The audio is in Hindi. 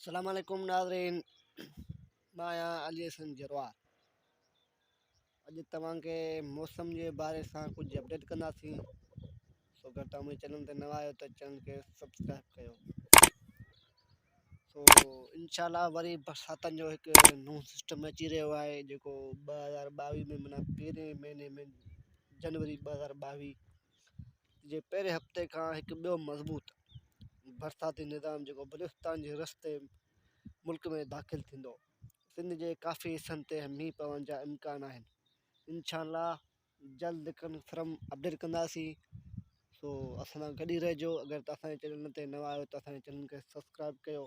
अस्सलामुअलैकुम नाज़रीन, मां आहियां अली हसन जरवार। अॼु तव्हांखे मौसम जे बारे सां कुझु अपडेट कंदासीं। सो अगरि तव्हां मुंहिंजे चैनल ते न आहियो त चैनल खे सब्सक्राइब कयो। सो इंशाल्लाह वरी बरसातनि जो हिकु नओं सिस्टम अची रहियो आहे, जेको 2022 में माना पहिरें महीने में जनवरी 2022 जे पहिरें हफ़्ते खां हिकु ॿियो मज़बूत बरसाती निज़ाम जेको बलूचिस्तान जे रस्ते मुल्क में दाख़िल थींदो। सिंध जे काफ़ी हिस्सनि ते मींहुं पवण जा इम्कान आहिनि। इंशाल्लाह जल्द कन्फर्म अपडेट कंदासीं। सो असां सां गॾु रहिजो। अगरि तव्हां असांजे चैनल ते नवां आहियो त असांजे चैनल खे सब्सक्राइब कयो।